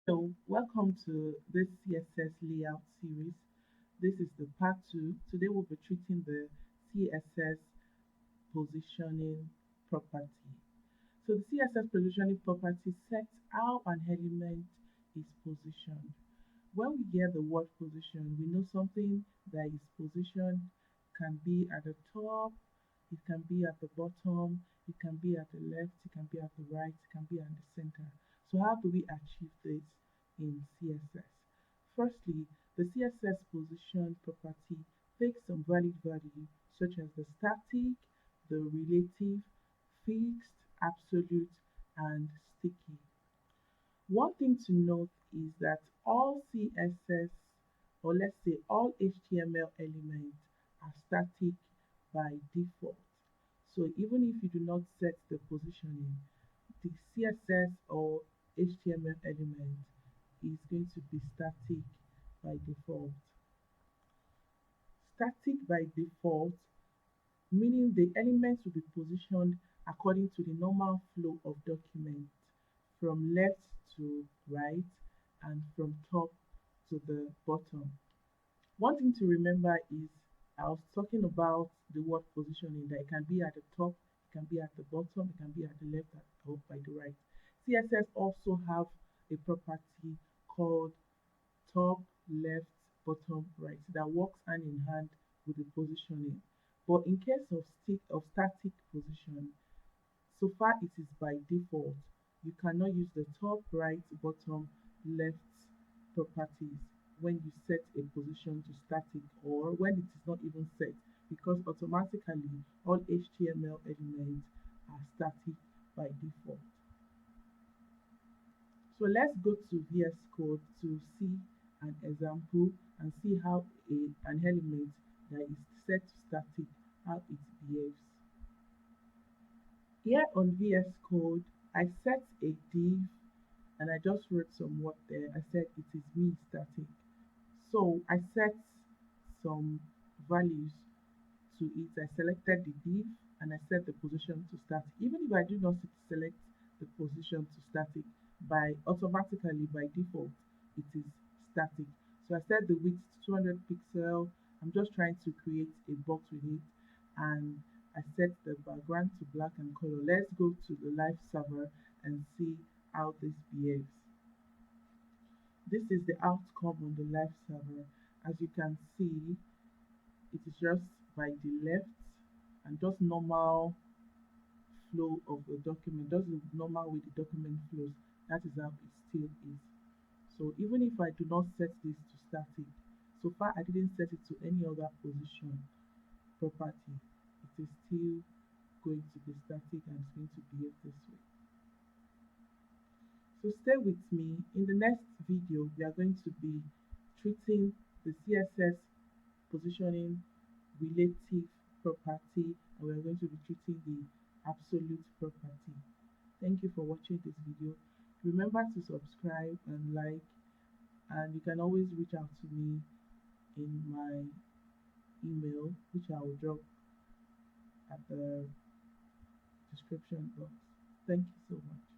So, welcome to this CSS layout series. This is the part two. Today we'll be treating the CSS positioning property. So, the CSS positioning property sets how an element is positioned. When we hear the word position, we know something that is positioned can be at the top, it can be at the bottom, it can be at the left, it can be at the right, it can be at the center. So how do we achieve this in CSS? Firstly, the CSS position property takes some valid value such as the static, the relative, fixed, absolute, and sticky. One thing to note is that all CSS, or let's say all HTML elements, are static by default. So even if you do not set the positioning, the CSS or HTML element is going to be static by default. Static by default, meaning the elements will be positioned according to the normal flow of document from left to right and from top to the bottom. One thing to remember is I was talking about the word positioning, that it can be at the top, it can be at the bottom, it can be at the left or by the right. CSS also have a property called top, left, bottom, right that works hand in hand with the positioning. But in case of static position, so far it is by default. You cannot use the top, right, bottom, left properties when you set a position to static or when it is not even set, because automatically all HTML elements are static by default. So let's go to VS Code to see an example and see how an element that is set to static, how it behaves. Here on VS Code, I set a div and I just wrote some word there. I said it is me static. So I set some values to it. I selected the div and I set the position to static. Even if I do not select the position to static, by automatically by default it is static. So I set the width to 200 pixel. I'm just trying to create a box with it, and I set the background to black and color. Let's go to the live server and see how this behaves. This is the outcome on the live server. As you can see, it is just by the left and just normal flow of the document, just the normal way the document flows. That is how it still is. So even if I do not set this to static, so far I didn't set it to any other position property, it is still going to be static and it's going to behave this way. So stay with me. In the next video, we are going to be treating the CSS positioning relative property, and we are going to be treating the absolute property. Thank you for watching this video. Remember to subscribe and like, and you can always reach out to me in my email, which I will drop at the description box. Thank you so much.